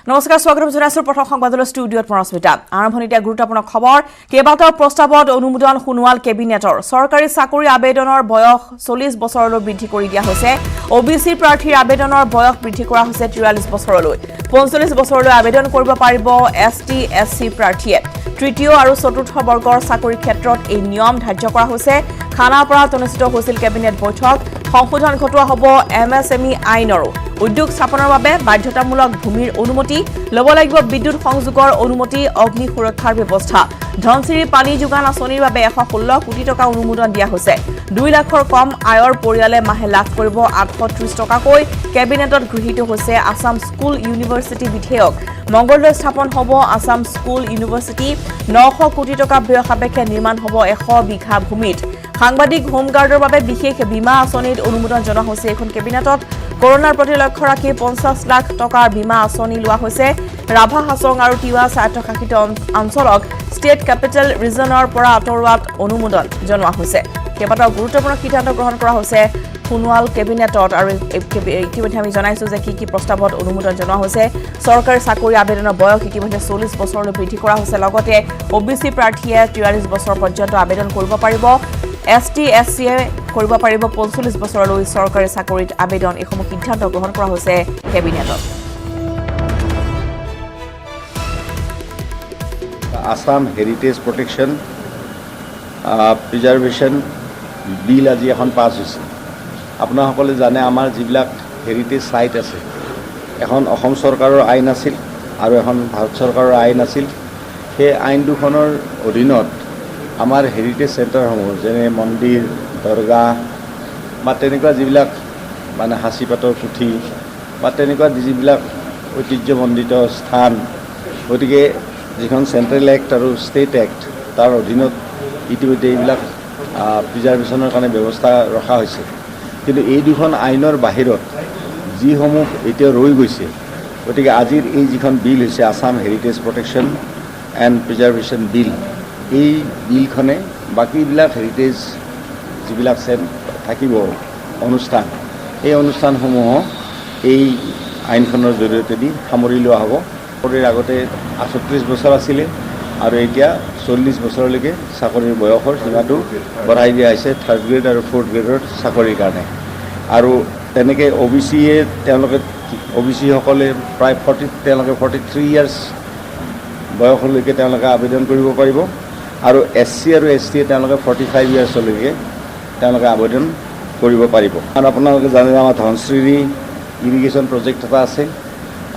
নমস্কাৰ স্বাগতম জনাইছো প্ৰথম সংবাদলৈ ষ্টুডিঅ'ত পৰস্মিতা আৰম্ভণিতে গুৰুত্বপূৰ্ণ খবৰ কেইবাটাও প্ৰস্তাৱত অনুমোদন শুনোৱাল কেবিনেটৰ চৰকাৰী চাকৰি আবেদনৰ বয়স 40 বছৰলৈ বৃদ্ধি কৰি দিয়া হৈছে ওবিসি প্ৰাৰ্থীৰ আবেদনৰ বয়স বৃদ্ধি কৰা হৈছে 43 বছৰলৈ 45 বছৰলৈ আবেদন কৰিব পাৰিব এছটি এছসি প্ৰাৰ্থীয়ে তৃতীয় আৰু চতুৰ্থ বৰ্গৰ চাকৰি ক্ষেত্ৰত এই নিয়ম ধাৰ্য কৰা হৈছে খানাপাৰাত অনুষ্ঠিত হৈছিল কেবিনেট বৈঠক সংশোধন ঘটোৱা হ'ব এমএছএমই আইনৰো উদ্যোগ স্থাপনৰ বাবে বাধ্যতামূলক ভূমিৰ অনুমতি লব লাগিব বিদ্যুৎ সংযোগৰ অনুমতি অগ্নি সুৰক্ষাৰ ব্যৱস্থা ধনচিৰি পানী যোগান আঁচনিৰ বাবে 116 কোটি টকা অনুমোদন দিয়া হৈছে 2 লাখৰ কম আয়ৰ পৰিয়ালে মাহে লাভ কৰিব 830 টকাকৈ কেবিনেটত গৃহীত হৈছে আসাম স্কুল ইউনিভাৰ্চিটি বিধেয়ক মংগলদৈ স্থাপন হ'ব আসাম স্কুল ইউনিভাৰ্চিটি 900 কোটি টকা ব্যয় সাপেক্ষে নিৰ্মাণ হ'ব 100 বিঘা ভূমিত সাংবাদিক হোমগাৰ্ডৰ বাবে বিশেষ বীমা আঁচনিৰ অনুমোদন জনোৱা হৈছে এখন কেবিনেটত কৰোনাৰ প্ৰতি লক্ষ্য ৰাখি 50 লাখ টকাৰ বীমা আঁচনি লোৱা হৈছে ৰাভা হাছং আৰু তিৱা স্বায়ত্তশাসিত অঞ্চলক ষ্টেট কেপিটেল ৰিজনৰ পৰা আঁতৰোৱাত অনুমোদন জনোৱা হৈছে কেইবাটাও গুৰুত্বপূৰ্ণ সিদ্ধান্ত গ্ৰহণ কৰা হৈছে শুনোৱাল কেবিনেটত আৰু ইতিমধ্যে আমি জনাইছো যে কি প্ৰস্তাৱত অনুমোদন জনোৱা হৈছে চৰকাৰী চাকৰি আবেদনৰ বয়স ইতিমধ্যে 40 বছৰলৈ বৃদ্ধি কৰা হৈছে লগতে ওবিসি প্ৰাৰ্থীয়ে 43 বছৰ পৰ্যন্ত আবেদন কৰিব পাৰিব এছটি এছসিয়ে কৰিব পাৰিব 45 বছৰলৈ চৰকাৰী চাকৰিত আবেদন এইসমূহ সিদ্ধান্ত গ্ৰহণ কৰা হৈছে কেবিনেটত আসাম হেৰিটেজ প্ৰটেকশ্যন প্ৰিজাৰ্ভেশ্যন বিল আজি এখন পাছ হৈছে আপোনাসকলে জানে আমাৰ যিবিলাক হেৰিটেজ ছাইট আছে এখন অসম চৰকাৰৰ আইন আছিল আৰু এখন ভাৰত চৰকাৰৰ আইন আছিল সেই আইন দুখনৰ অধীনত আমাৰ হেৰিটেজ চেণ্টাৰসমূহ যেনে মন্দিৰ দৰগাহ বা তেনেকুৱা যিবিলাক মানে সাঁচিপাতৰ পুথি বা তেনেকুৱা যিবিলাক ঐতিহ্যমণ্ডিত স্থান গতিকে যিখন চেণ্ট্ৰেল এক্ট আৰু ষ্টেট এক্ট তাৰ অধীনত ইতিমধ্যে এইবিলাক প্ৰিজাৰ্ভেশ্যনৰ কাৰণে ব্যৱস্থা ৰখা হৈছে কিন্তু এই দুখন আইনৰ বাহিৰত যিসমূহ এতিয়া ৰৈ গৈছে গতিকে আজিৰ এই যিখন বিল হৈছে Assam heritage protection and preservation bill এই বিলখনে বাকীবিলাক হেৰিটেজ যিবিলাক থাকিব অনুষ্ঠান এই অনুষ্ঠানসমূহক এই আইনখনৰ জৰিয়তে দি সামৰি লোৱা হ'ব চাকৰিৰ আগতে 38 বছৰ আছিলে আৰু এতিয়া 40 বছৰলৈকে চাকৰিৰ বয়সৰ সীমাটো বঢ়াই দিয়া হৈছে 3rd গ্ৰেড আৰু 4th গ্ৰেডৰ চাকৰিৰ কাৰণে আৰু তেনেকৈ OBC-সকলে প্ৰায় 43 ইয়াৰ্ছ বয়সলৈকে তেওঁলোকে আবেদন কৰিব পাৰিব আৰু SC আৰু ST তেওঁলোকে 45 ইয়াৰ্ছলৈকে তেওঁলোকে আবেদন কৰিব পাৰিব আৰু আপোনালোকে জানে আমাৰ ধনশ্ৰী ইৰিগেশ্যন প্ৰজেক্ট এটা আছে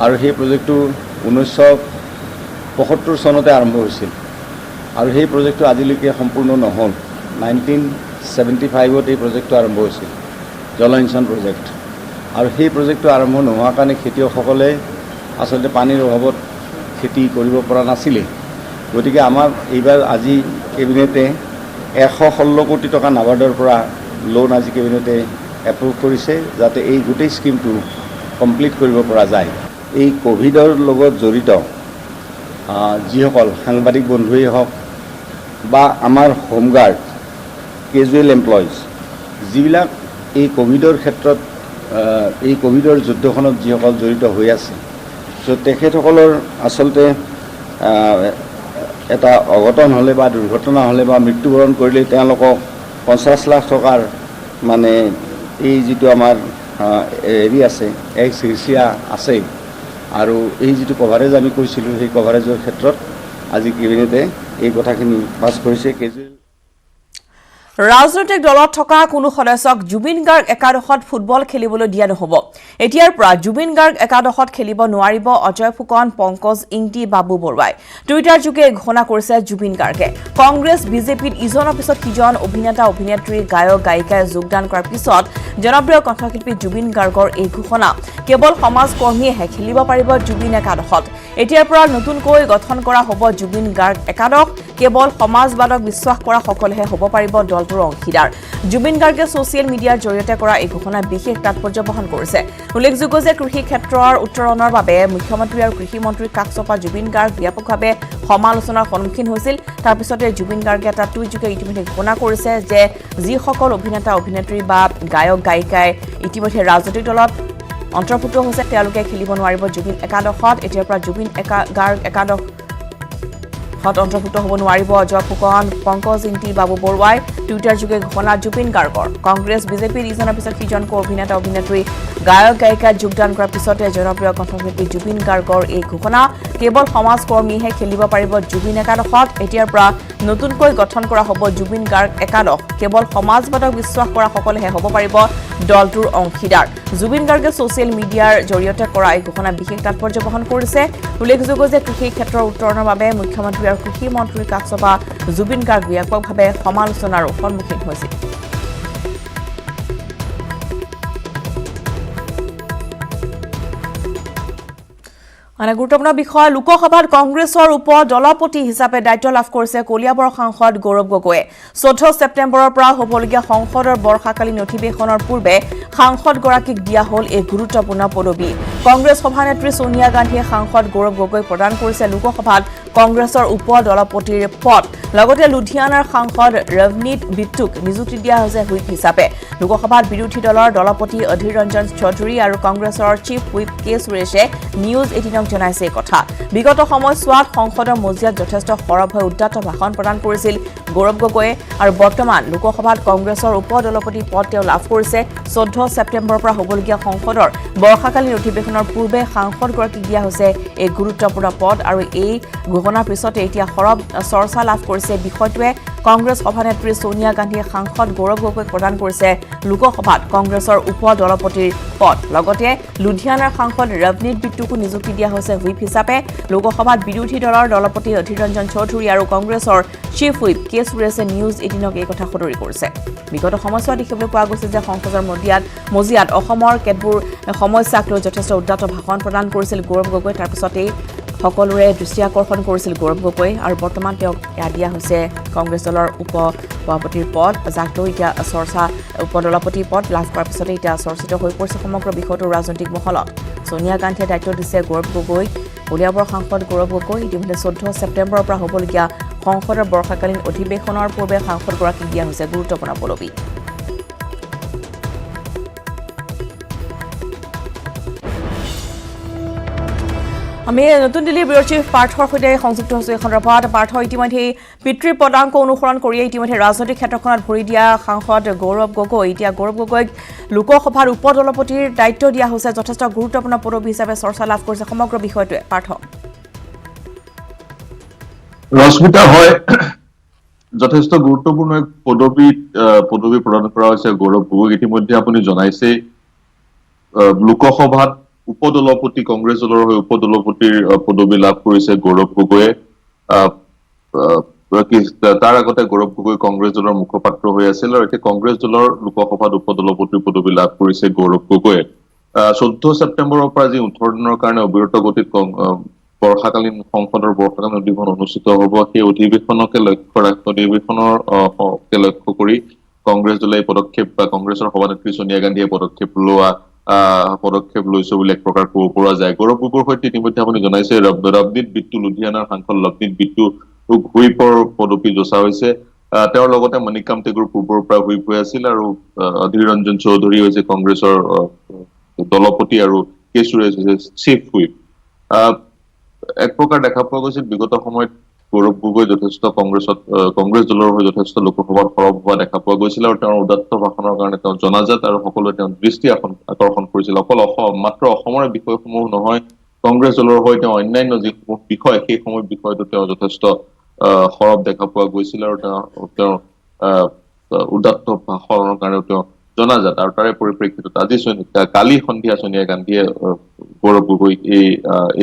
আৰু সেই প্ৰজেক্টটো 1975 চনতে আৰম্ভ হৈছিল আৰু সেই প্ৰজেক্টটো আজিলৈকে সম্পূৰ্ণ নহ'ল 1975ত এই প্ৰজেক্টটো আৰম্ভ হৈছিল জলসিঞ্চন প্ৰজেক্ট আৰু সেই প্ৰজেক্টটো আৰম্ভ নোহোৱাৰ কাৰণে খেতিয়কসকলে আচলতে পানীৰ অভাৱত খেতি কৰিব পৰা নাছিলে গতিকে আমাৰ এইবাৰ আজি কেবিনেটে 116 কোটি টকা নাবাৰ্ডৰ পৰা লোন আজি কেবিনেটে এপ্ৰুভ কৰিছে যাতে এই গোটেই স্কিমটো কমপ্লিট কৰিব পৰা যায় এই কোভিডৰ লগত জড়িত যিসকল সাংবাদিক বন্ধুৱেই হওক বা আমাৰ হোমগাৰ্ড কেজুৱেল এমপ্লয়িজ যিবিলাক এই কোভিডৰ ক্ষেত্ৰত এই কোভিডৰ যুদ্ধখনত যিসকল জড়িত হৈ আছে চ' তেখেতসকলৰ আচলতে এটা অঘটন হ'লে বা দুৰ্ঘটনা হ'লে বা মৃত্যুবৰণ কৰিলে তেওঁলোকক 50 লাখ টকাৰ মানে এই যিটো আমাৰ হেৰি আছে এক্স-গ্ৰেচিয়া আছে আৰু এই যিটো কভাৰেজ আমি কৈছিলোঁ সেই কভাৰেজৰ ক্ষেত্ৰত আজি কেবিনেটে এই কথাখিনি পাছ কৰিছে ৰাজনৈতিক দলত থকা কোনো সদস্যক জুবিন গাৰ্গ একাদশত ফুটবল খেলিবলৈ দিয়া নহ'ব এতিয়াৰ পৰা জুবিন গাৰ্গ একাদশত খেলিব নোৱাৰিব অজয় ফুকন পংকজ ইংতি বাবু বৰুৱাই টুইটাৰ যোগে ঘোষণা কৰিছে জুবিন গাৰ্গে কংগ্ৰেছ বিজেপিত ইজনৰ পিছত সিজন অভিনেতা অভিনেত্ৰী গায়ক গায়িকাই যোগদান কৰাৰ পিছত জনপ্ৰিয় কণ্ঠশিল্পী জুবিন গাৰ্গৰ এই ঘোষণা কেৱল সমাজ কৰ্মীয়েহে খেলিব পাৰিব জুবিন একাদশত এতিয়াৰ পৰা নতুনকৈ গঠন কৰা হ'ব জুবিন গাৰ্গ একাদশ কেৱল সমাজবাদক বিশ্বাস কৰা সকলেহে হ'ব পাৰিব দলটোৰ অংশীদাৰ জুবিন গাৰ্গে ছ'চিয়েল মিডিয়াৰ জৰিয়তে কৰা এই ঘোষণা বিশেষ তাৎপৰ্য বহন কৰিছে উল্লেখযোগ্য যে কৃষি ক্ষেত্ৰৰ উত্তৰণৰ বাবে মুখ্যমন্ত্ৰী আৰু কৃষি মন্ত্ৰীৰ কাষ চপা জুবিন গাৰ্গ ব্যাপকভাৱে সমালোচনাৰ সন্মুখীন হৈছিল তাৰ পিছতে জুবিন গাৰ্গে এটা টুইট যোগে ইতিমধ্যে ঘোষণা কৰিছে যে যিসকল অভিনেতা অভিনেত্ৰী বা গায়ক গায়িকাই ইতিমধ্যে ৰাজনৈতিক দলত অন্তৰ্ভুক্ত হৈছে তেওঁলোকে খেলিব নোৱাৰিব জুবিন একাদশত এতিয়াৰ পৰা জুবিন গাৰ্গ একাদশ অন্তৰ্ভুক্ত হ'ব নোৱাৰিব অজয় ফুকন পংকজ ইন্তি বাবু বৰুৱাই টুইটাৰ যোগে ঘোষণা জুবিন গাৰ্গৰ কংগ্ৰেছ বিজেপিৰ ইজনৰ পিছত সিজনকৈ অভিনেতা অভিনেত্ৰী গায়ক গায়িকাত যোগদান কৰাৰ পিছতে জনপ্ৰিয় কণ্ঠশিল্পী জুবিন গাৰ্গৰ এই ঘোষণা কেৱল সমাজকৰ্মীহে খেলিব পাৰিব জুবিন একাদশত এতিয়াৰ পৰা নতুনকৈ গঠন কৰা হ'ব জুবিন গাৰ্গ একাদশ কেৱল সমাজবাদক বিশ্বাস কৰা সকলেহে হ'ব পাৰিব দলটোৰ অংশীদাৰ জুবিন গাৰ্গে ছ'চিয়েল মিডিয়াৰ জৰিয়তে কৰা এই ঘোষণা বিশেষ তাৎপৰ্য বহন কৰিছে উল্লেখযোগ্য যে কৃষি ক্ষেত্ৰৰ উত্তৰণৰ বাবে মুখ্যমন্ত্ৰী আৰু কৃষি মন্ত্ৰীৰ কাষ চপা জুবিন গাৰ্গ ব্যাপকভাৱে সমালোচনাৰো সন্মুখীন হৈছিল আন গুৰুত্বপূৰ্ণ বিষয় লোকসভাত কংগ্ৰেছৰ উপ দলপতি হিচাপে দায়িত্ব লাভ কৰিছে কলিয়াবৰৰ সাংসদ গৌৰৱ গগৈয়ে 14 ছেপ্টেম্বৰৰ পৰা হ'বলগীয়া সংসদৰ বৰ্ষাকালীন অধিৱেশনৰ পূৰ্বে সাংসদগৰাকীক দিয়া হ'ল এই গুৰুত্বপূৰ্ণ পদবী কংগ্ৰেছ সভানেত্ৰী সোনিয়া গান্ধীয়ে সাংসদ গৌৰৱ গগৈক প্ৰদান কৰিছে লোকসভাত কংগ্ৰেছৰ উপ দলপতিৰ পদ লগতে লুধিয়ানাৰ সাংসদ ৰৱনীত বিট্টুক নিযুক্তি দিয়া হৈছে হুইপ হিচাপে লোকসভাত বিৰোধী দলৰ দলপতি অধীৰ ৰঞ্জন চৌধুৰী আৰু কংগ্ৰেছৰ চিফ হুইপ কে সুৰেশে নিউজ 18 জনাইছে এই কথা বিগত সময়ছোৱাত সংসদৰ মজিয়াত যথেষ্ট সৰব হৈ উদ্দাত ভাষণ প্ৰদান কৰিছিল গৌৰৱ গগৈয়ে আৰু বৰ্তমান লোকসভাত কংগ্ৰেছৰ উপ দলপতি পদ তেওঁ লাভ কৰিছে 14 ছেপ্টেম্বৰৰ পৰা হ'বলগীয়া সংসদৰ বৰ্ষাকালীন অধিৱেশনৰ পূৰ্বে সাংসদগৰাকীক দিয়া হৈছে এই গুৰুত্বপূৰ্ণ পদ আৰু এই ঘোষণাৰ পিছতে এতিয়া সৰব চৰ্চা লাভ কৰিছে বিষয়টোৱে কংগ্ৰেছ সভানেত্ৰী সোনিয়া গান্ধীয়ে সাংসদ গৌৰৱ গগৈক প্ৰদান কৰিছে লোকসভাত কংগ্ৰেছৰ উপ দলপতিৰ পদ লগতে লুধিয়ানাৰ সাংসদ ৰৱনীত বিট্টুকো নিযুক্তি দিয়া হৈছে হুইপ হিচাপে লোকসভাত বিৰোধী দলৰ দলপতি অধীৰ ৰঞ্জন চৌধুৰী আৰু কংগ্ৰেছৰ চিফ হুইপ কে সুৰেশে নিউজ 18ক এই কথা সদৰি কৰিছে বিগত সময়ছোৱাত দেখিবলৈ পোৱা গৈছে যে সংসদৰ মজিয়াত অসমৰ কেতবোৰ সমস্যাক লৈ যথেষ্ট উদ্দাত ভাষণ প্ৰদান কৰিছিল গৌৰৱ গগৈ তাৰ পিছতেই সকলোৰে দৃষ্টি আকৰ্ষণ কৰিছিল গৌৰৱ গগৈ আৰু বৰ্তমান তেওঁক দিয়া হৈছে কংগ্ৰেছ দলৰ উপ সভাপতিৰ পদ যাক লৈ এতিয়া চৰ্চা উপদলপতি পদ লাভ কৰাৰ পিছতে এতিয়া চৰ্চিত হৈ পৰিছে সমগ্ৰ বিষয়টো ৰাজনৈতিক মহলত সোনিয়া গান্ধীয়ে দায়িত্ব দিছে গৌৰৱ গগৈক কলিয়াবৰ সাংসদ গৌৰৱ গগৈ ইতিমধ্যে 14 ছেপ্টেম্বৰৰ পৰা হ'বলগীয়া সংসদৰ বৰ্ষাকালীন অধিৱেশনৰ পূৰ্বে সাংসদগৰাকীক দিয়া হৈছে গুৰুত্বপূৰ্ণ পদবী আমি নতুন দিল্লীৰ ব্যুৰ চিফ পাৰ্থৰ সৈতে সংযুক্ত হৈছোঁ এই সন্দৰ্ভত পাৰ্থ ইতিমধ্যে পিতৃৰ পদাংক অনুসৰণ কৰিয়ে ইতিমধ্যে ৰাজনৈতিক ক্ষেত্ৰখনত ভৰি দিয়া সাংসদ গৌৰৱ গগৈ এতিয়া গৌৰৱ গগৈক লোকসভাৰ উপ দলপতিৰ দায়িত্ব দিয়া হৈছে যথেষ্ট গুৰুত্বপূৰ্ণ পদবী হিচাপে চৰ্চা লাভ কৰিছে সমগ্ৰ বিষয়টোৱে পাৰ্থ ৰশ্মিতা হয় যথেষ্ট গুৰুত্বপূৰ্ণ এক পদবী প্ৰদান কৰা হৈছে গৌৰৱ গগৈক ইতিমধ্যে আপুনি জনাইছে লোকসভাত উপদলপতি কংগ্ৰেছ দলৰ হৈ উপদলপতিৰ পদবী লাভ কৰিছে গৌৰৱ গগৈয়ে তাৰ আগতে গৌৰৱ গগৈ কংগ্ৰেছ দলৰ মুখপাত্ৰ হৈ আছিল আৰু এতিয়া কংগ্ৰেছ দলৰ লোকসভাত উপদলপতিৰ পদবী লাভ কৰিছে গৌৰৱ গগৈয়ে 14 ছেপ্টেম্বৰৰ পৰা যি 18 দিনৰ কাৰণে অবিৰত গতিত বৰ্ষাকালীন সংসদৰ বৰ্ষাকালীন অধিৱেশন অনুষ্ঠিত হ'ব সেই অধিৱেশনকে লক্ষ্য কৰি কংগ্ৰেছ দলে এই পদক্ষেপ বা কংগ্ৰেছৰ সভানেত্ৰী সোনিয়া গান্ধীয়ে পদক্ষেপ লৈছে বুলি এক প্ৰকাৰ ক'ব পৰা যায় গৌৰৱ গগৈৰ সৈতে ইতিমধ্যে আপুনি জনাইছে ৰৱনীত বিট্টু লুধিয়ানাৰ সাংসদ ৰৱনীত বিট্টু হুইপৰ পদবী যচা হৈছে তেওঁৰ লগতে মণিকাম টেগুৰ পূৰ্বৰ পৰা হুইপ হৈ আছিল আৰু অধীৰ ৰঞ্জন চৌধুৰী হৈছে কংগ্ৰেছৰ দলপতি আৰু কে সুৰেশ হৈছে চিফ হুইপ এক প্ৰকাৰ দেখা পোৱা গৈছিল বিগত সময়ত গৌৰৱ গগৈ যথেষ্ট কংগ্ৰেছ দলৰ হৈ যথেষ্ট লোকসভাত সৰব হোৱা দেখা পোৱা গৈছিল আৰু তেওঁৰ উদাত্ত ভাষণৰ কাৰণে তেওঁ জনাজাত আৰু সকলোৱে তেওঁৰ দৃষ্টি আকৰ্ষণ কৰিছিল অকল মাত্ৰ অসমৰে বিষয়সমূহ নহয় কংগ্ৰেছ দলৰ হৈ তেওঁ অন্যান্য যিসমূহ বিষয় সেই সময় বিষয়টো তেওঁ যথেষ্ট সৰব দেখা পোৱা গৈছিল আৰু তেওঁৰ উদাত্ত ভাষণৰ কাৰণেও তেওঁ জনাজাত আৰু তাৰে পৰিপ্ৰেক্ষিতত আজি কালি সন্ধিয়া সোনিয়া গান্ধীয়ে গৌৰৱ গগৈক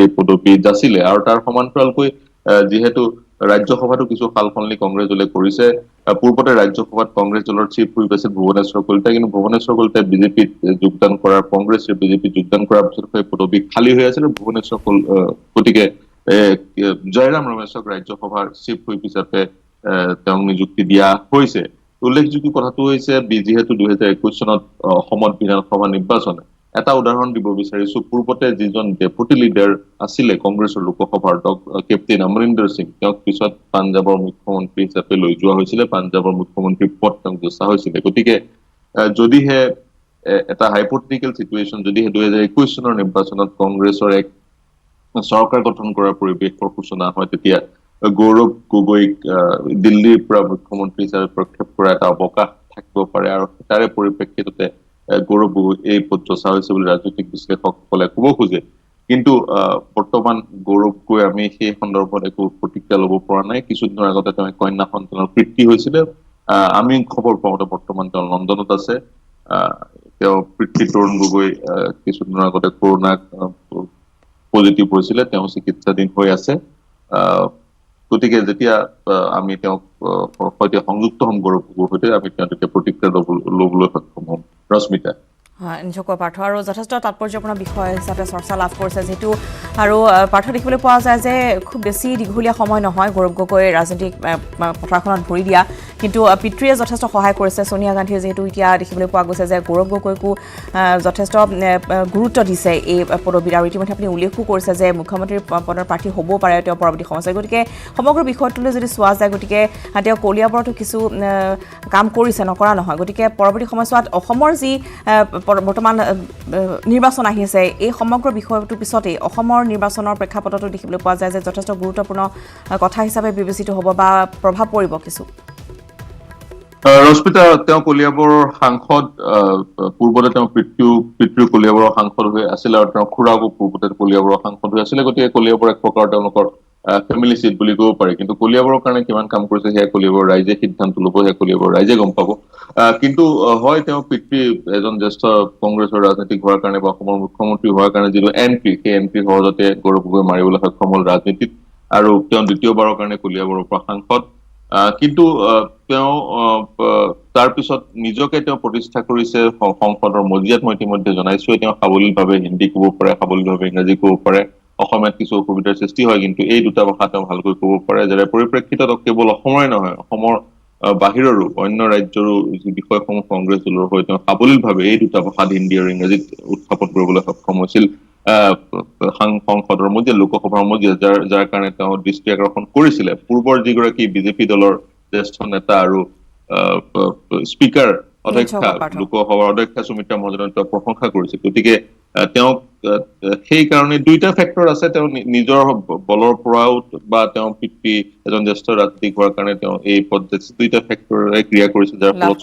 এই পদবী যাচিলে আৰু তাৰ সমান্তৰালকৈ যিহেতু ৰাজ্যসভাতো কিছু সালসলনি কংগ্ৰেছ দলে কৰিছে পূৰ্বতে ৰাজ্যসভাত কংগ্ৰেছ দলৰ চিফ হুইপ আছিল ভুৱনেশ্বৰ কলিতা কিন্তু ভুৱনেশ্বৰ কলিতাই বিজেপিত যোগদান কৰাৰ কংগ্ৰেছে বিজেপিত যোগদান কৰাৰ পিছত সেই পদবী খালী হৈ আছিল গতিকে জয়ৰাম ৰমেশক ৰাজ্যসভাৰ চিফ হুইপ হিচাপে তেওঁক নিযুক্তি দিয়া হৈছে উল্লেখযোগ্য কথাটো হৈছে যিহেতু 2021 চনত অসমত বিধানসভা নিৰ্বাচন এটা উদাহৰণ দিব বিচাৰিছো পূৰ্বতে যিজন ডেপুটি লিডাৰ আছিলে কংগ্ৰেছৰ লোকসভাৰ কেপ্টেইন অমৰিন্দৰ সিং তেওঁক পিছত পাঞ্জাৱৰ মুখ্যমন্ত্ৰী হিচাপে লৈ যোৱা হৈছিলে পাঞ্জাৱৰ মুখ্যমন্ত্ৰী পদ তেওঁক যচা হৈছিলে গতিকে যদিহে এটা হাইপথেটিকেল সিচুৱেশ্যন যদি 2021 চনৰ নিৰ্বাচনত কংগ্ৰেছৰ এক চৰকাৰ গঠন কৰাৰ পৰিৱেশৰ সূচনা হয় তেতিয়া গৌৰৱ গগৈক দিল্লীৰ পৰা মুখ্যমন্ত্ৰী হিচাপে প্ৰক্ষেপ কৰা এটা অৱকাশ থাকিব পাৰে আৰু তাৰে পৰিপ্ৰেক্ষিততে গৌৰৱ গগৈ এই পদ ৰচা হৈছে বুলি ৰাজনৈতিক বিশ্লেষকসকলে ক'ব খোজে কিন্তু বৰ্তমান গৌৰৱ গগৈ আমি সেই সন্দৰ্ভত একো প্ৰতিক্ৰিয়া ল'ব পৰা নাই কিছুদিনৰ আগতে তেওঁ কন্যা সন্তানৰ কৃতি হৈছিলে আমি খবৰ পাওঁতে বৰ্তমান তেওঁ লণ্ডনত আছে তেওঁ পিতৃ তৰুণ গগৈ কিছুদিনৰ আগতে কৰোনা পজিটিভ হৈছিলে তেওঁ চিকিৎসাধীন হৈ আছে গতিকে যেতিয়া আমি তেওঁক সৈতে সংযুক্ত হ'ম গৌৰৱ গগৈৰ সৈতে আমি তেওঁলোকে প্ৰতিক্ৰিয়া ল'বলৈ সক্ষম হ'ম ৰশ্মিতা নিশ্চয়কৈ পাৰ্থ আৰু যথেষ্ট তাৎপৰ্যপূৰ্ণ বিষয় হিচাপে চৰ্চা লাভ কৰিছে যিটো আৰু পাৰ্থ দেখিবলৈ পোৱা যায় যে খুব বেছি দীঘলীয়া সময় নহয় গৌৰৱ গগৈ ৰাজনৈতিক পথাৰখনত ভৰি দিয়া কিন্তু পিতৃয়ে যথেষ্ট সহায় কৰিছে সোনিয়া গান্ধীয়ে যিহেতু এতিয়া দেখিবলৈ পোৱা গৈছে যে গৌৰৱ গগৈকো যথেষ্ট গুৰুত্ব দিছে এই পদবীত আৰু ইতিমধ্যে আপুনি উল্লেখো কৰিছে যে মুখ্যমন্ত্ৰীৰ পদৰ প্ৰাৰ্থী হ'বও পাৰে তেওঁ পৰৱৰ্তী সময়ছোৱাত গতিকে সমগ্ৰ বিষয়টোলৈ যদি চোৱা যায় গতিকে তেওঁ কলিয়াবৰতো কিছু কাম কৰিছে নকৰা নহয় গতিকে পৰৱৰ্তী সময়ছোৱাত অসমৰ যি বৰ্তমান নিৰ্বাচন আহি আছে এই সমগ্ৰ বিষয়টোৰ পিছতেই অসমৰ নিৰ্বাচনৰ প্ৰেক্ষাপটতো দেখিবলৈ পোৱা যায় যে যথেষ্ট গুৰুত্বপূৰ্ণ কথা হিচাপে বিবেচিত হ'ব বা প্ৰভাৱ পৰিব কিছু ৰশ্মিতা তেওঁ কলিয়াবৰৰ সাংসদ পূৰ্বতে তেওঁ পিতৃ কলিয়াবৰৰ সাংসদ হৈ আছিল আৰু তেওঁ খুৰাকো পূৰ্বতে কলিয়াবৰৰ সাংসদ হৈ আছিলে গতিকে কলিয়াবৰ এক প্ৰকাৰ তেওঁলোকৰ ফেমিলি চিট বুলি ক'ব পাৰি কিন্তু কলিয়াবৰৰ কাৰণে কিমান কাম কৰিছে সেয়া কলিয়াবৰ ৰাইজে সিদ্ধান্ত ল'ব সেয়া কলিয়াবৰ ৰাইজে গম পাব কিন্তু হয় তেওঁ পিতৃ এজন জ্যেষ্ঠ কংগ্ৰেছৰ ৰাজনীতিক হোৱাৰ কাৰণে বা অসমৰ মুখ্যমন্ত্ৰী হোৱাৰ কাৰণে যিটো এমপি সেই এমপি সহজতে গৌৰৱ গগৈ মাৰিবলৈ সক্ষম হ'ল ৰাজনীতিত আৰু তেওঁ দ্বিতীয়বাৰৰ কাৰণে কলিয়াবৰৰ পৰা সাংসদ কিন্তু তেওঁ তাৰ পিছত নিজকে তেওঁ প্ৰতিষ্ঠা কৰিছে সংসদৰ মজিয়াত মই ইতিমধ্যে জনাইছো তেওঁ সাৱলীলভাৱে হিন্দী ক'ব পাৰে সাৱলীলভাৱে ইংৰাজী ক'ব পাৰে অসমীয়াত কিছু অসুবিধাৰ সৃষ্টি হয় কিন্তু এই দুটা ভাষা তেওঁ ভালকৈ ক'ব পাৰে যাৰ পৰিপ্ৰেক্ষিতত কেৱল অসমৰে নহয় অসমৰ বাহিৰৰো অন্য ৰাজ্যৰো যি বিষয়সমূহ কংগ্ৰেছ দলৰ হৈ তেওঁ সাৱলীলভাৱে এই দুটা ভাষাত হিন্দী আৰু ইংৰাজীত উত্থাপন কৰিবলৈ সক্ষম হৈছিল সংসদৰ মজিয়া লোকসভাৰ মজিয়া যাৰ কাৰণে তেওঁ দৃষ্টি আকৰ্ষণ কৰিছিলে পূৰ্বৰ যিগৰাকী বিজেপি দলৰ জ্যেষ্ঠ নেতা আৰু স্পীকাৰ অধ্যক্ষা লোকসভাৰ অধ্যক্ষা সুমিত্ৰা মহাজনে তেওঁক প্ৰশংসা কৰিছে গতিকে তেওঁক সেই কাৰণে দুইটা ফেক্টৰ আছে তেওঁ নিজৰ বলৰ পৰাও বা তেওঁ পিতৃ এজন জ্যেষ্ঠ ৰাজনীতিক হোৱাৰ কাৰণে তেওঁ এই পদ্ধতি দুইটা ফেক্টৰে ক্ৰিয়া কৰিছে যাৰ ফলত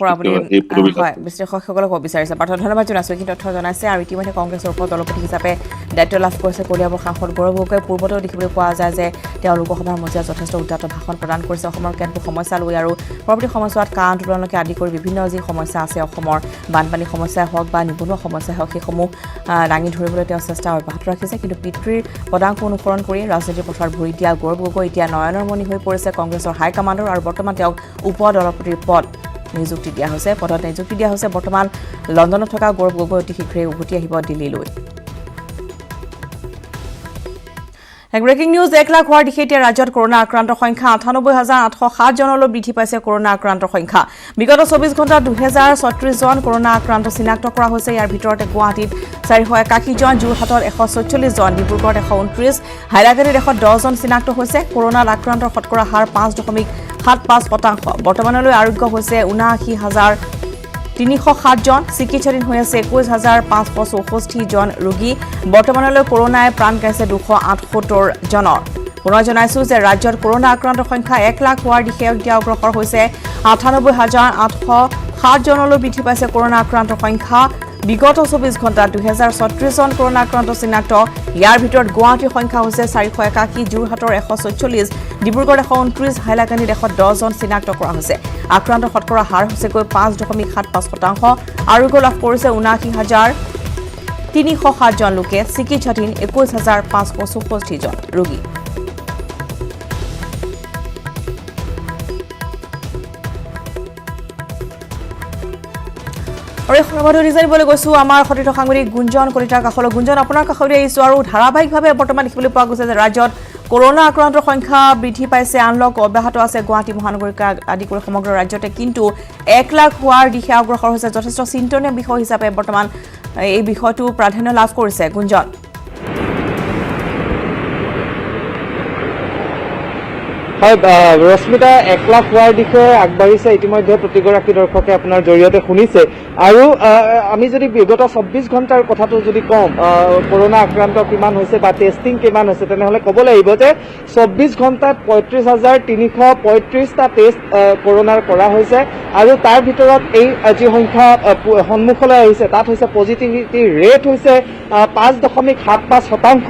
বিশ্লেষকসকলক ক'ব বিচাৰিছে পাৰ্থ ধন্যবাদ জনাইছো এইখিনি তথ্য জনাইছে আৰু ইতিমধ্যে কংগ্ৰেছৰ উপ দলপতি হিচাপে দায়িত্ব লাভ কৰিছে কলিয়াবৰ সাংসদ গৌৰৱ গগৈ পূৰ্বতেও দেখিবলৈ পোৱা যায় যে তেওঁ লোকসভাৰ মজিয়াত যথেষ্ট উদ্যত ভাষণ প্ৰদান কৰিছে অসমৰ কেতবোৰ সমস্যা লৈ আৰু পৰৱৰ্তী সময়ছোৱাত কা আন্দোলনকে আদি কৰি বিভিন্ন যি সমস্যা আছে অসমৰ বানপানী সমস্যাই হওক বা নিবনুৱা সমস্যাই হওক সেইসমূহ দাঙি ধৰিবলৈ তেওঁ চেষ্টা অব্যাহত ৰাখিছে কিন্তু পিতৃৰ পদাংক অনুসৰণ কৰি ৰাজনীতিৰ পথাৰত ভৰি দিয়া গৌৰৱ গগৈ এতিয়া নয়নৰ মণি হৈ পৰিছে কংগ্ৰেছৰ হাইকমাণ্ডৰ আৰু বৰ্তমান তেওঁক উপ দলপতিৰ পদ নিযুক্তি দিয়া হৈছে পদত নিযুক্তি দিয়া হৈছে বৰ্তমান লণ্ডনত থকা গৌৰৱ গগৈ অতি শীঘ্ৰেই উভতি আহিব দিল্লীলৈ ব্ৰেকিং নিউজ 1 লাখ হোৱাৰ দিশে এতিয়া ৰাজ্যত কৰোনা আক্ৰান্তৰ সংখ্যা ৯৮,৮০৭ জনলৈ বৃদ্ধি পাইছে কৰোনা আক্ৰান্তৰ সংখ্যা বিগত 24 ঘণ্টাত 2036 জন কৰোনা আক্ৰান্ত চিনাক্ত কৰা হৈছে ইয়াৰ ভিতৰতে গুৱাহাটীত 481 জন যোৰহাটত 144 জন ডিব্ৰুগড়ত 129 হাইলাকান্দিত 110 জন চিনাক্ত হৈছে কৰোনাত আক্ৰান্তৰ শতকৰা হাৰ 5.75% বৰ্তমানলৈ আৰোগ্য হৈছে ৭৯,৩০৭ জন চিকিৎসাধীন হৈ আছে ২১,৫৬৪ জন ৰোগী বৰ্তমানলৈ কৰোনাই প্ৰাণ গাইছে ২৭৮ জনৰ পুনৰ জনাইছো যে ৰাজ্যত কৰোনা আক্ৰান্তৰ সংখ্যা 1 লাখ হোৱাৰ দিশে এতিয়া অগ্ৰসৰ হৈছে ৯৮,৮০৭ জনলৈ বৃদ্ধি পাইছে কৰোনা আক্ৰান্তৰ সংখ্যা বিগত 24 ঘণ্টাত 2036 জন কৰোনা আক্ৰান্ত চিনাক্ত ইয়াৰ ভিতৰত গুৱাহাটীৰ সংখ্যা হৈছে 481 যোৰহাটৰ 144 ডিব্ৰুগড়ত 129 হাইলাকান্দিত 110 জন চিনাক্ত কৰা হৈছে আক্ৰান্ত শতকৰা হাৰ হৈছে ৫.৭৫% আৰোগ্য লাভ কৰিছে ৭৯,৩০৭ জন লোকে চিকিৎসাধীন ২১,৫৬৪ জন ৰোগী আৰু এই সংবাদ জানিবলৈ গৈছো আমাৰ সতীৰ্থ সাংবাদিক গুঞ্জন কলিতাৰ কাষলৈ গুঞ্জন আপোনাৰ কাষলৈ আহিছো আৰু ধাৰাবাহিকভাৱে বৰ্তমান দেখিবলৈ পোৱা গৈছে যে ৰাজ্যত কৰোনা আক্ৰান্তৰ সংখ্যা বৃদ্ধি পাইছে আনলক অব্যাহত আছে গুৱাহাটী মহানগৰীকে আদি কৰি সমগ্ৰ ৰাজ্যতে কিন্তু 1 লাখ হোৱাৰ দিশে অগ্ৰসৰ হৈছে যথেষ্ট চিন্তনীয় বিষয় হিচাপে বৰ্তমান এই বিষয়টো প্ৰাধান্য লাভ কৰিছে গুঞ্জন হয় ৰশ্মিতা 1 লাখ হোৱাৰ দিশে আগবাঢ়িছে ইতিমধ্যে প্ৰতিগৰাকী দৰ্শকে আপোনাৰ জৰিয়তে শুনিছে আৰু আমি যদি বিগত 24 ঘণ্টাৰ কথাটো যদি কওঁ কৰোনা আক্ৰান্ত কিমান হৈছে বা টেষ্টিং কিমান হৈছে তেনেহ'লে ক'ব লাগিব যে 24 ঘণ্টাত 35,335টা টেষ্ট কৰোনাৰ কৰা হৈছে আৰু তাৰ ভিতৰত এই যি সংখ্যা সন্মুখলৈ আহিছে তাত হৈছে পজিটিভিটি ৰেট হৈছে 5.75%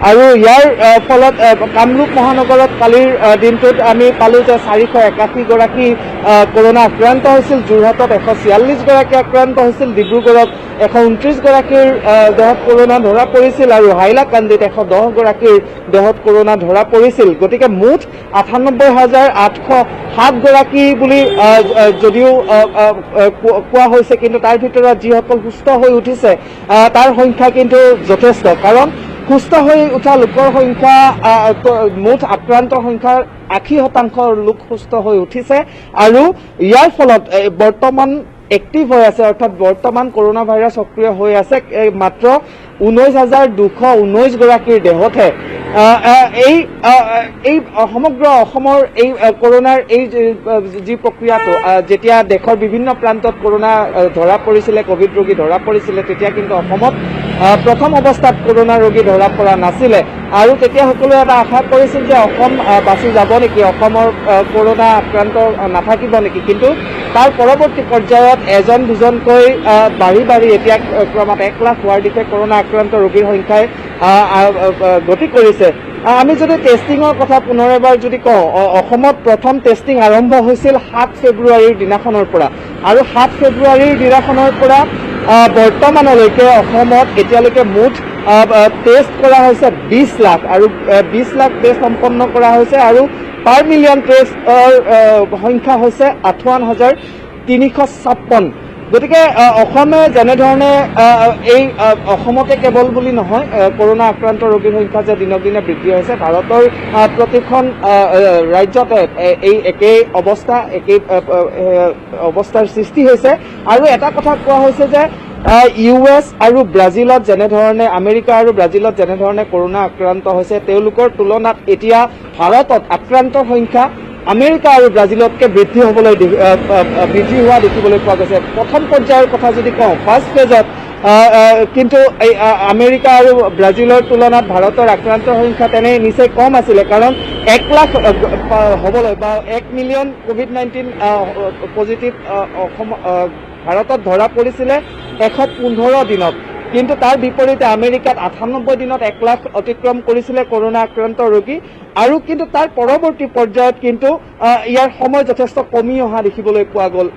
আৰু ইয়াৰ ফলত কামৰূপ মহানগৰত কালিৰ দিনটোত আমি পালোঁ যে 481 গৰাকী কৰোনা আক্ৰান্ত হৈছিল, যোৰহাটত 146 গৰাকী আক্ৰান্ত হৈছিল, ডিব্ৰুগড়ত 129 গৰাকীৰ দেহত কৰোনা ধৰা পৰিছিল আৰু হাইলাকান্দিত 110 গৰাকীৰ দেহত কৰোনা ধৰা পৰিছিল। গতিকে মুঠ 98,807 গৰাকী বুলি যদিও কোৱা হৈছে, কিন্তু তাৰ ভিতৰত যিসকল সুস্থ হৈ উঠিছে তাৰ সংখ্যা কিন্তু যথেষ্ট, কাৰণ সুস্থ হৈ উঠা লোকৰ সংখ্যা মুঠ আক্ৰান্তৰ সংখ্যাৰ 80% লোক সুস্থ হৈ উঠিছে আৰু ইয়াৰ ফলত বৰ্তমান এক্টিভ হৈ আছে, অৰ্থাৎ বৰ্তমান কৰোনা ভাইৰাছ সক্ৰিয় হৈ আছে মাত্ৰ 19,219 গৰাকীৰ দেহতহে। এই সমগ্ৰ অসমৰ এই কৰোনাৰ এই যি প্ৰক্ৰিয়াটো যেতিয়া দেশৰ বিভিন্ন প্ৰান্তত কৰোনা ধৰা পৰিছিলে, কোভিড ৰোগী ধৰা পৰিছিলে, তেতিয়া কিন্তু অসমত প্ৰথম অৱস্থাত কৰোনা ৰোগী ধৰা পৰা নাছিলে আৰু তেতিয়া সকলোৱে এটা আশা কৰিছিল যে অসম বাচি যাব নেকি, অসমৰ কৰোনা আক্ৰান্ত নাথাকিব নেকি, কিন্তু তাৰ পৰৱৰ্তী পৰ্যায়ত এজন দুজনকৈ বাঢ়ি এতিয়া ক্ৰমাৎ 1 লাখ হোৱাৰ দিশে কৰোনা আক্ৰান্ত ৰোগীৰ সংখ্যাই গতি কৰিছে। আমি যদি টেষ্টিঙৰ কথা পুনৰ এবাৰ যদি কওঁ, অসমত প্ৰথম টেষ্টিং আৰম্ভ হৈছিল 7 ফেব্ৰুৱাৰীৰ দিনাখনৰ পৰা আৰু 7 ফেব্ৰুৱাৰীৰ দিনাখনৰ পৰা বৰ্তমানলৈকে অসমত এতিয়ালৈকে মুঠ টেষ্ট কৰা হৈছে 20 লাখ আৰু 20 লাখ টেষ্ট সম্পন্ন কৰা হৈছে আৰু পাৰ মিলিয়ন টেষ্টৰ সংখ্যা হৈছে 58,356। গতিকে অসমে যেনেধৰণে এই অসমতে কেৱল বুলি নহয়, কৰোনা আক্ৰান্ত ৰোগীৰ সংখ্যা যে দিনক দিনে বৃদ্ধি হৈছে, ভাৰতৰ প্ৰতিখন ৰাজ্যতে এই একেই অৱস্থাৰ সৃষ্টি হৈছে আৰু এটা কথা কোৱা হৈছে যে US আৰু ব্ৰাজিলত যেনেধৰণে, আমেৰিকা আৰু ব্ৰাজিলত যেনেধৰণে কৰোনা আক্ৰান্ত হৈছে, তেওঁলোকৰ তুলনাত এতিয়া ভাৰতত আক্ৰান্তৰ সংখ্যা আমেৰিকা আৰু ব্ৰাজিলতকৈ বৃদ্ধি হোৱা দেখিবলৈ পোৱা গৈছে। প্ৰথম পৰ্যায়ৰ কথা যদি কওঁ, ফাৰ্ষ্ট ফেজত কিন্তু এই আমেৰিকা আৰু ব্ৰাজিলৰ তুলনাত ভাৰতৰ আক্ৰান্তৰ সংখ্যা তেনেই নিচেই কম আছিলে, কাৰণ 1 লাখ হ'বলৈ বা 1 মিলিয়ন কোভিড-19 পজিটিভ ভাৰতত ধৰা পৰিছিলে 115 দিনত, কিন্তু তাৰ বিপৰীতে আমেৰিকাত 98 দিনত 1 লাখ অতিক্ৰম কৰিছিলে কৰোনা আক্ৰান্ত ৰোগী আৰু কিন্তু তাৰ পৰৱৰ্তী পৰ্যায়ত কিন্তু ইয়াৰ সময় যথেষ্ট কমি অহা দেখিবলৈ পোৱা গ'ল,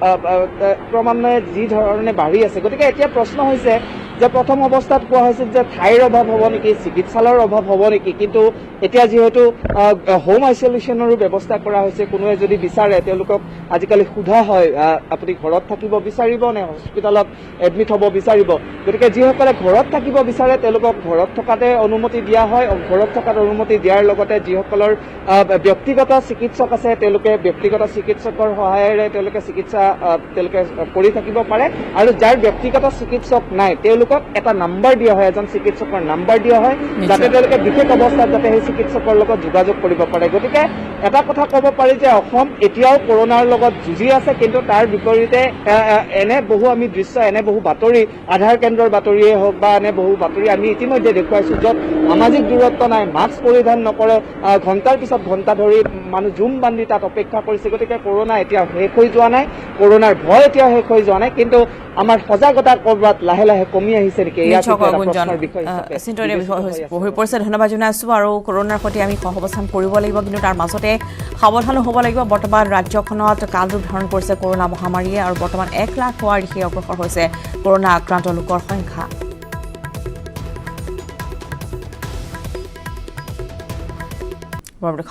ক্ৰমান্বয়ে যি ধৰণে বাঢ়ি আছে। গতিকে এতিয়া প্ৰশ্ন হৈছে যে প্ৰথম অৱস্থাত কোৱা হৈছিল যে ঠাইৰ অভাৱ হ'ব নেকি, চিকিৎসালয়ৰ অভাৱ হ'ব নেকি, কিন্তু এতিয়া যিহেতু হোম আইচলেশ্যনৰো ব্যৱস্থা কৰা হৈছে, কোনোৱে যদি বিচাৰে তেওঁলোকক আজিকালি সোধা হয় আপুনি ঘৰত থাকিব বিচাৰিব নে হস্পিটেলত এডমিট হ'ব বিচাৰিব। গতিকে যিসকলে ঘৰত থাকিব বিচাৰে তেওঁলোকক ঘৰত থকাতে অনুমতি দিয়া হয়, ঘৰত থকাত অনুমতি দিয়াৰ লগতে যিসকলৰ ব্যক্তিগত চিকিৎসক আছে তেওঁলোকে ব্যক্তিগত চিকিৎসকৰ সহায়েৰে তেওঁলোকে চিকিৎসা কৰি থাকিব পাৰে আৰু যাৰ ব্যক্তিগত চিকিৎসক নাই তেওঁলোকক এটা নাম্বাৰ দিয়া হয়, এজন চিকিৎসকৰ নাম্বাৰ দিয়া হয়, যাতে তেওঁলোকে বিশেষ অৱস্থাত যাতে সেই চিকিৎসকৰ লগত যোগাযোগ কৰিব পাৰে। গতিকে এটা কথা ক'ব পাৰি যে অসম এতিয়াও কৰোনাৰ লগত যুঁজি আছে, কিন্তু তাৰ বিপৰীতে এনে বহু বাতৰি, আধাৰ কেন্দ্ৰৰ বাতৰিয়ে হওক বা এনে বহু বাতৰি আমি ইতিমধ্যে দেখুৱাইছো য'ত সামাজিক দূৰত্ব নাই, মাস্ক পৰিধান নকৰে, ঘণ্টাৰ পিছত ঘণ্টা ধৰি মানুহ জুম বান্ধি তাত অপেক্ষা কৰিছে। গতিকে কৰোনা এতিয়া শেষ হৈ যোৱা নাই, কৰোনাৰ ভয় এতিয়াও শেষ হৈ যোৱা নাই, কিন্তু আমাৰ সজাগতা কৰবাত লাহে লাহে কমি আহিছে নেকি, এয়া প্ৰশ্নৰ বিষয় হৈ পৰিছে। ধন্যবাদ জনাইছো। আৰু কৰোনাৰ সৈতে আমি সহাৱস্থান কৰিব লাগিব, কিন্তু তাৰ মাজতে সাৱধানো হ'ব লাগিব। বৰ্তমান ৰাজ্যখনত কালৰূপ ধাৰণ কৰিছে কৰোনা মহামাৰীয়ে আৰু বৰ্তমান 1 লাখ হোৱাৰ দিশে অগ্ৰসৰ হৈছে কৰোনা আক্ৰান্ত লোকৰ সংখ্যা।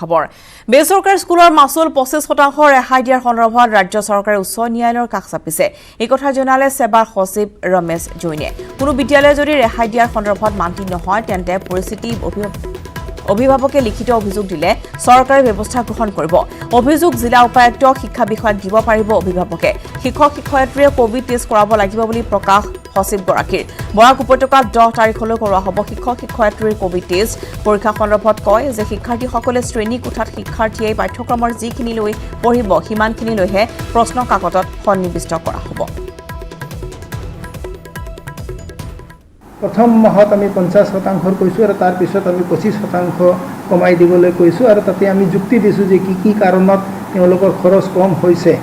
খবৰ, বেচৰকাৰী স্কুলৰ মাচুল 25% ৰেহাই দিয়াৰ সন্দৰ্ভত ৰাজ্য চৰকাৰে উচ্চ ন্যায়ালয়ৰ কাষ চাপিছে। এই কথা জনালে সেবাৰ সচিব ৰমেশ জৈনে। কোনো বিদ্যালয়ে যদি ৰেহাই দিয়াৰ সন্দৰ্ভত মান্তি নহয় তেন্তে পৰিস্থিতি অভিভাৱকে লিখিত অভিযোগ দিলে চৰকাৰে ব্যৱস্থা গ্ৰহণ কৰিব। অভিযোগ জিলা উপায়ুক্ত শিক্ষা বিষয়াক দিব পাৰিব অভিভাৱকে। শিক্ষক শিক্ষয়িত্ৰীয়ে কোভিড টেষ্ট কৰাব লাগিব বুলি প্ৰকাশ সচিবগৰাকীৰ। বৰাক উপত্যকাত 10 তাৰিখলৈ কৰোৱা হ'ব শিক্ষক শিক্ষয়িত্ৰীৰ কোভিড টেষ্ট। পৰীক্ষা সন্দৰ্ভত কয় যে শিক্ষাৰ্থীসকলে শ্ৰেণী কোঠাত শিক্ষাৰ্থীয়ে পাঠ্যক্ৰমৰ যিখিনি লৈ পঢ়িব সিমানখিনিলৈহে প্ৰশ্ন কাকতত সন্নিৱিষ্ট কৰা হ'ব। প্ৰথম মাহত আমি 50% কৈছোঁ আৰু তাৰ পিছত আমি 25% কমাই দিবলৈ কৈছোঁ আৰু তাতে আমি যুক্তি দিছোঁ যে কি কাৰণত তেওঁলোকৰ খৰচ কম হৈছে।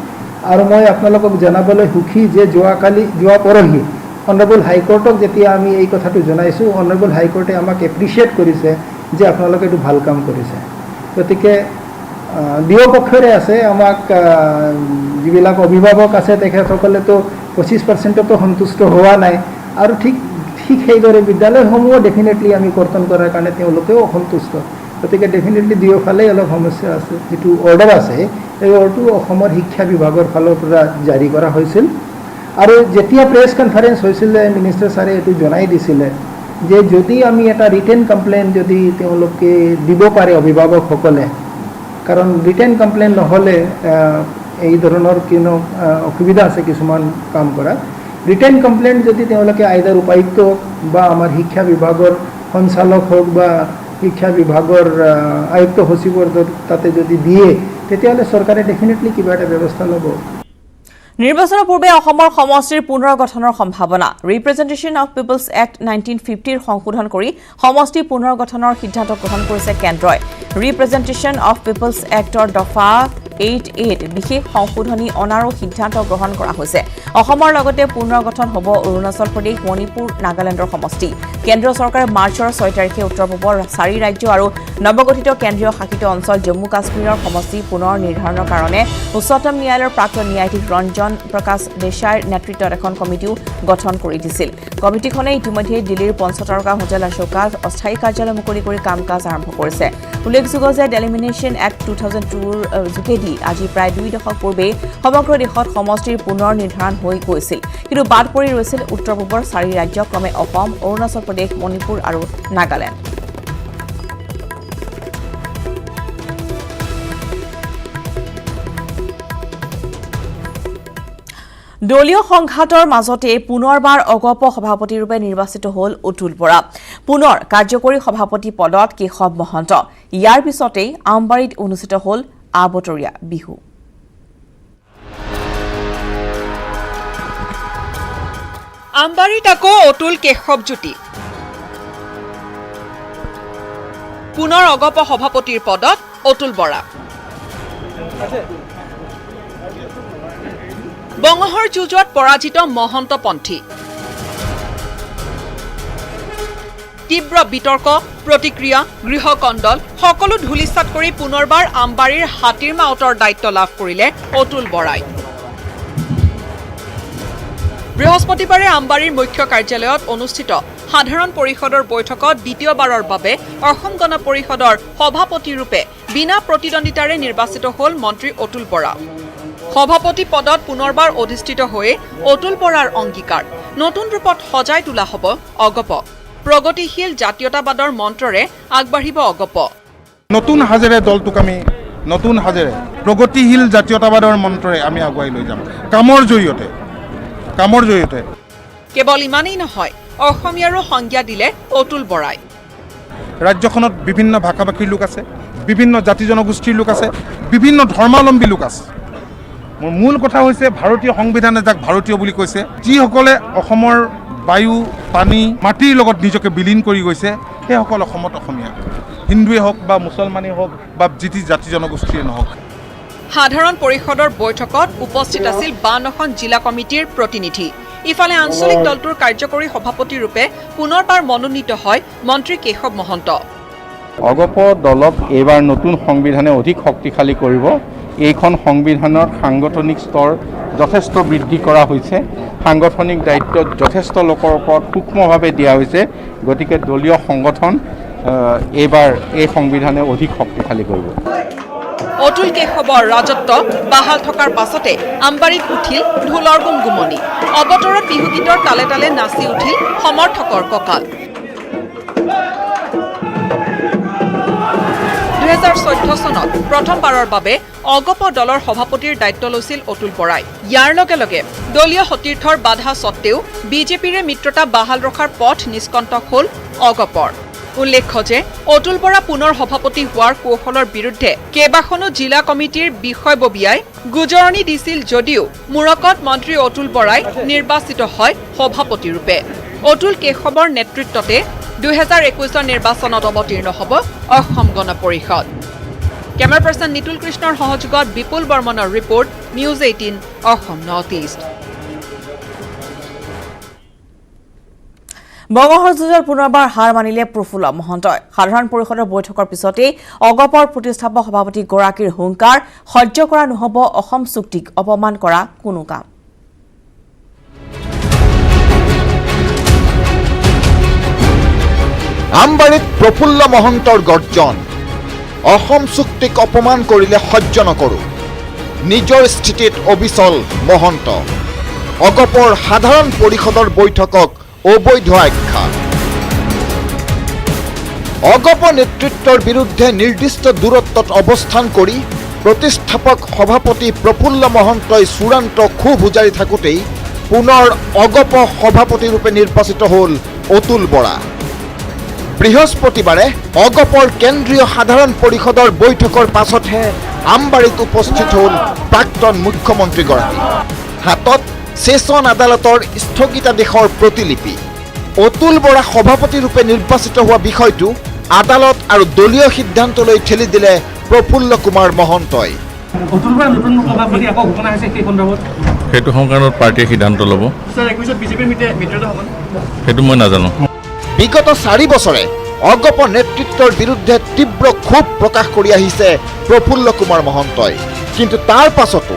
আৰু মই আপোনালোকক জনাবলৈ সুখী যে যোৱা পৰহি অনাৰেবল হাইকোৰ্টক যেতিয়া আমি এই কথাটো জনাইছোঁ, অনাৰেবল হাইকোৰ্টে আমাক এপ্ৰিচিয়েট কৰিছে যে আপোনালোকে এইটো ভাল কাম কৰিছে। গতিকে দুয়োপক্ষৰে আছে, আমাক যিবিলাক অভিভাৱক আছে তেখেতসকলেতো 25%তো সন্তুষ্ট হোৱা নাই আৰু ঠিক সেইদৰে বিদ্যালয়সমূহো ডেফিনেটলি আমি কৰ্তন কৰাৰ কাৰণে তেওঁলোকেও অসন্তুষ্ট। গতিকে ডেফিনেটলি দুয়োফালেই অলপ সমস্যা আছে। যিটো অৰ্ডাৰ আছে এই অৰ্ডাৰটো অসমৰ শিক্ষা বিভাগৰ ফালৰ পৰা জাৰি কৰা হৈছিল আৰু যেতিয়া প্ৰেছ কনফাৰেঞ্চ হৈছিলে মিনিষ্টাৰ ছাৰে এইটো জনাই দিছিলে যে যদি আমি এটা ৰিটেন কমপ্লেইন যদি তেওঁলোকে দিব পাৰে অভিভাৱকসকলে, কাৰণ ৰিটেন কমপ্লেইন নহ'লে এই ধৰণৰ অসুবিধা আছে কিছুমান কাম কৰা। ৰিটেন কমপ্লেইন যদি তেওঁলোকে আইদাৰ উপায়ুক্ত বা আমাৰ শিক্ষা বিভাগৰ সঞ্চালক হওক বা শিক্ষা বিভাগৰ আয়ুক্ত সচিবৰ তাতে যদি দিয়ে তেতিয়াহ'লে চৰকাৰে ডেফিনেটলি কিবা এটা ব্যৱস্থা ল'ব। নিৰ্বাচনৰ পূৰ্বে অসমৰ সমষ্টিৰ পুনৰ গঠনৰ সম্ভাৱনা। ৰিপ্ৰেজেণ্টেশ্যন অফ পিপলছ এক্ট 1950 সংশোধন কৰি সমষ্টি পুনৰ গঠনৰ সিদ্ধান্ত গ্ৰহণ কৰিছে কেন্দ্ৰই। ৰিপ্ৰেজেণ্টেশ্যন অফ পিপলছ এক্টৰ দফা 8A বিশেষ সংশোধনী অনাৰো সিদ্ধান্ত গ্ৰহণ কৰা হৈছে। অসমৰ লগতে পুনৰ গঠন হ'ব অৰুণাচল প্ৰদেশ, মণিপুৰ, নাগালেণ্ডৰ সমষ্টি। কেন্দ্ৰীয় চৰকাৰে মাৰ্চৰ 6 তাৰিখে উত্তৰ পূবৰ 4 ৰাজ্য আৰু নৱগঠিত কেন্দ্ৰীয় শাসিত অঞ্চল জম্মু কাশ্মীৰৰ সমষ্টি পুনৰ নিৰ্ধাৰণৰ কাৰণে উচ্চতম ন্যায়ালয়ৰ প্ৰাক্তন ন্যায়াধীশ ৰঞ্জন প্ৰকাশ দেশাইৰ নেতৃত্বত এখন কমিটিও গঠন কৰি দিছিল। কমিটিখনে ইতিমধ্যে দিল্লীৰ পঞ্চতাৰকা হোটেল অশোকাত অস্থায়ী কাৰ্যালয় মুকলি কৰি কাম কাজ আৰম্ভ কৰিছে। উল্লেখযোগ্য যে ডেলিমিনেশ্যন এক্ট 2002ৰ যোগেদি আজি প্ৰায় 2 দশক পূৰ্বে সমগ্ৰ দেশত সমষ্টিৰ পুনৰ নিৰ্ধাৰণ হৈ গৈছিল, কিন্তু বাদ পৰি ৰৈছিল উত্তৰ পূবৰ 4 ৰাজ্য ক্ৰমে অসম, অৰুণাচল প্ৰদেশ, মণিপুৰ আৰু নাগালেণ্ড। দলীয় সংঘাতৰ মাজতে পুনৰবাৰ অগপ সভাপতিৰূপে নিৰ্বাচিত হ'ল অতুল বৰা। পুনৰ কাৰ্যকৰী সভাপতি পদত কেশৱ মহন্ত। ইয়াৰ পিছতেই আমবাৰীত অনুষ্ঠিত হ'ল আবতৰীয়া বিহু। আমবাৰীত আকৌ অতুল কেশৱ জ্যোতি। পুনৰ অগপ সভাপতিৰ পদত অতুল বৰা। বঙহৰ যুঁজত পৰাজিত মহন্তপন্থী। তীব্ৰ বিতৰ্ক, প্ৰতিক্ৰিয়া, গৃহকণ্ডল সকলো ধূলিসাৎ কৰি পুনৰবাৰ আমবাৰীৰ হাতীৰ মাউতৰ দায়িত্ব লাভ কৰিলে অতুল বৰাই। বৃহস্পতিবাৰে আমবাৰীৰ মুখ্য কাৰ্যালয়ত অনুষ্ঠিত সাধাৰণ পৰিষদৰ বৈঠকত দ্বিতীয়বাৰৰ বাবে অসম গণ পৰিষদৰ সভাপতিৰূপে বিনা প্ৰতিদ্বন্দ্বিতাৰে নিৰ্বাচিত হ'ল মন্ত্ৰী অতুল বৰা। সভাপতি পদত পুনৰবাৰ অধিষ্ঠিত হৈ অতুল বৰাৰ অংগীকাৰ, নতুন ৰূপত সজাই তোলা হ'ব অগপ। প্ৰগতিশীল জাতীয়তাবাদৰ মন্ত্ৰৰে আগবাঢ়িব অগপ। নতুন সাজেৰে দলটোক আমি নতুন সাজেৰে প্ৰগতিশীল জাতীয়তাবাদৰ মন্ত্ৰৰে আমি আগুৱাই লৈ যাম কামৰ জৰিয়তে। কেৱল ইমানেই নহয়, অসমীয়াৰো সংজ্ঞা দিলে অতুল বৰাই। ৰাজ্যখনত বিভিন্ন ভাষা ভাষীৰ লোক আছে, বিভিন্ন জাতি জনগোষ্ঠীৰ লোক আছে, বিভিন্ন ধৰ্মাৱলম্বী লোক আছে। মোৰ মূল কথা হৈছে ভাৰতীয় সংবিধানে যাক ভাৰতীয় বুলি কৈছে, যিসকলে অসমৰ বায়ু, পানী, মাটিৰ লগত নিজকে বিলীন কৰি গৈছে, সেইসকল অসমত অসমীয়া, হিন্দুৱে হওক বা মুছলমানেই হওক বা যি জাতি জনগোষ্ঠীয়ে নহওক। সাধাৰণ পৰিষদৰ বৈঠকত উপস্থিত আছিল 52খন জিলা কমিটিৰ প্ৰতিনিধি। ইফালে আঞ্চলিক দলটোৰ কাৰ্যকৰী সভাপতিৰূপে পুনৰবাৰ মনোনীত হয় মন্ত্ৰী কেশৱ মহন্ত। অগপ দলক এইবাৰ নতুন সংবিধানে অধিক শক্তিশালী কৰিব। এইখন সংবিধানৰ সাংগঠনিক স্তৰ যথেষ্ট বৃদ্ধি কৰা হৈছে, সাংগঠনিক দায়িত্ব যথেষ্ট লোকৰ ওপৰত সূক্ষ্মভাৱে দিয়া হৈছে। গতিকে দলীয় সংগঠন এইবাৰ এই সংবিধানে অধিক শক্তিশালী কৰিব। অতুল কেশৱৰ ৰাজত্ব বাহাল থকাৰ পাছতে আমবাৰীত উঠিল ঢোলৰ গুমগুমনি। অৱতৰত বিহুগীতৰ তালে তালে নাচি উঠিল সমৰ্থকৰ কঁকাল। 2014 চনত প্ৰথমবাৰৰ বাবে অগপ দলৰ সভাপতিৰ দায়িত্ব লৈছিল অতুল বৰাই। ইয়াৰ লগে লগে দলীয় সতীৰ্থৰ বাধা সত্ত্বেও বিজেপিৰে মিত্ৰতা বাহাল ৰখাৰ পথ নিষ্কণ্টক হ'ল অগপৰ। উল্লেখ্য যে অতুল বৰা পুনৰ সভাপতি হোৱাৰ কৌশলৰ বিৰুদ্ধে কেইবাখনো জিলা কমিটিৰ বিষয়ববীয়াই গুজৰণি দিছিল যদিও মূৰকত মন্ত্ৰী অতুল বৰাই নিৰ্বাচিত হয় সভাপতিৰূপে। অতুল কেশৱৰ নেতৃত্বতে 2021 নিৰ্বাচনত অৱতীৰ্ণ হ'ব অসম গণ পৰিষদ। কেমেৰা পাৰ্চন নিতুল কৃষ্ণৰ সহযোগত বিপুল বৰ্মনৰ report, news 18 Assam north east. বংগৰ যুঁজত পুনৰবাৰ হাৰ মানিলে প্ৰফুল্ল মহন্তই। সাধাৰণ পৰিষদৰ বৈঠকৰ পিছতেই অগপৰ প্ৰতিষ্ঠাপক সভাপতিগৰাকীৰ হুংকাৰ, সহ্য কৰা নহ'ব অসম চুক্তিক অপমান কৰা কোনো কাম। আমবাৰীত প্ৰফুল্ল মহন্তৰ গৰ্জন, অসম চুক্তিক অপমান কৰিলে সহ্য নকৰো। নিজৰ স্থিতিত অবিচল মহন্ত। অগপৰ সাধাৰণ পৰিষদৰ বৈঠকক অবৈধ আখ্যা। অগপ নেতৃত্বৰ বিৰুদ্ধে নিৰ্দিষ্ট দূৰত্বত অৱস্থান কৰি প্ৰতিষ্ঠাপক সভাপতি প্ৰফুল্ল মহন্তই চূড়ান্ত ক্ষোভ উজাৰি থাকোঁতেই পুনৰ অগপ সভাপতিৰূপে নিৰ্বাচিত হ'ল অতুল বৰা। বৃহস্পতিবাৰে অগপৰ কেন্দ্ৰীয় সাধাৰণ পৰিষদৰ বৈঠকৰ পাছতহে আমবাৰীত উপস্থিত হ'ল প্ৰাক্তন মুখ্যমন্ত্ৰীগৰাকী। হাতত ছেছন আদালতৰ স্থগিতাদেশৰ প্ৰতিলিপি। অতুল বৰা সভাপতিৰূপে নিৰ্বাচিত হোৱা বিষয়টো আদালত আৰু দলীয় সিদ্ধান্তলৈ ঠেলি দিলে প্ৰফুল্ল কুমাৰ মহন্তই। সেইটো সংক্ৰান্তত পাৰ্টীয়ে সিদ্ধান্ত ল'ব, সেইটো মই নাজানো। বিগত 4 বছৰে অগপ নেতৃত্বৰ বিৰুদ্ধে তীব্ৰ ক্ষোভ প্ৰকাশ কৰি আহিছে প্ৰফুল্ল কুমাৰ মহন্তই। কিন্তু তাৰ পাছতো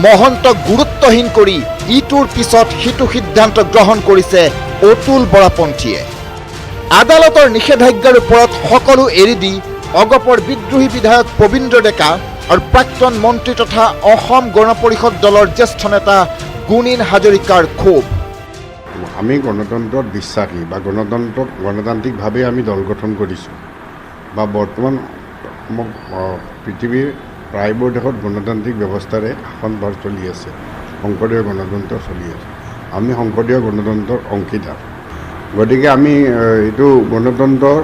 মহন্তক গুৰুত্বহীন কৰি ইটোৰ পিছত সিটো সিদ্ধান্ত গ্ৰহণ কৰিছে অতুল বৰাপন্থীয়ে। আদালতৰ নিষেধাজ্ঞাৰ ওপৰত সকলো এৰি দি অগপৰ বিদ্ৰোহী বিধায়ক পবিন্দ্ৰ ডেকা আৰু প্ৰাক্তন মন্ত্ৰী তথা অসম গণ পৰিষদ দলৰ জ্যেষ্ঠ নেতা গুণীন হাজৰিকাৰ ক্ষোভ। আমি গণতন্ত্ৰত বিশ্বাসী বা গণতান্ত্ৰিকভাৱে আমি দল গঠন কৰিছোঁ বা বৰ্তমান পৃথিৱীৰ প্ৰায়বোৰ দেশত গণতান্ত্ৰিক ব্যৱস্থাৰে শাসনভাৰ চলি আছে, সংসদীয় গণতন্ত্ৰ চলি আছে। আমি সংসদীয় গণতন্ত্ৰৰ অংশীদাৰ, গতিকে আমি এইটো গণতন্ত্ৰৰ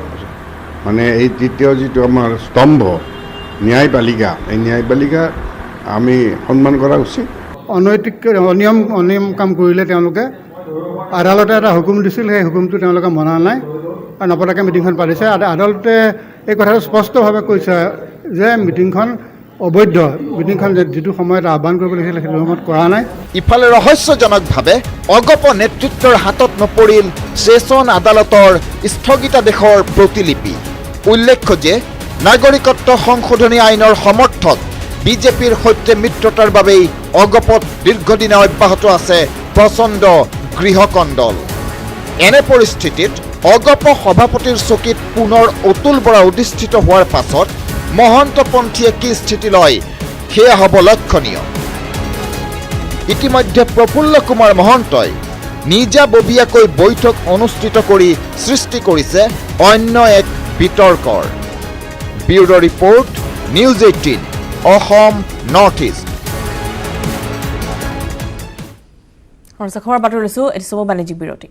মানে এই তৃতীয় যিটো আমাৰ স্তম্ভ ন্যায়পালিকা, এই ন্যায়পালিকা আমি সন্মান কৰা উচিত। অনৈতিক অনিয়ম কাম কৰিলে তেওঁলোকে আদালতে এটা হুকুম দিছিল, সেই হুকুমটো তেওঁলোকে মনা নাই আৰু নপতাকৈ মিটিংখন পাতিছে। আদালতে এই কথাটো স্পষ্টভাৱে কৈছে যে মিটিংখন অবৈধ। মিটিংখন যিটো সময়ত আহ্বান কৰিব লাগিছিল সেইটো সময়ত কৰা নাই। ইফালে ৰহস্যজনকভাৱে অগপ নেতৃত্বৰ হাতত নপৰিল ছেছন আদালতৰ স্থগিতাদেশৰ প্ৰতিলিপি। উল্লেখ্য যে নাগৰিকত্ব সংশোধনী আইনৰ সমৰ্থক বিজেপিৰ সৈতে মিত্ৰতাৰ বাবেই অগপত দীৰ্ঘদিনে অব্যাহত আছে প্ৰচণ্ড গৃহকন্দল। এনে পৰিস্থিতিত অগপ সভাপতিৰ চকীত পুনৰ অতুল বৰা অধিষ্ঠিত হোৱাৰ পাছত মহন্তপন্থীয়ে কি স্থিতি লয় সেয়া হ'ব লক্ষণীয়। ইতিমধ্যে প্ৰফুল্ল কুমাৰ মহন্তই নিজাববীয়াকৈ বৈঠক অনুষ্ঠিত কৰি সৃষ্টি কৰিছে অন্য এক বিতৰ্কৰ। Bureau' report, news 18 Assam north east. খবৰ বাতৰি লৈছোঁ, এটি চমু বাণিজ্যিক বিৰতি।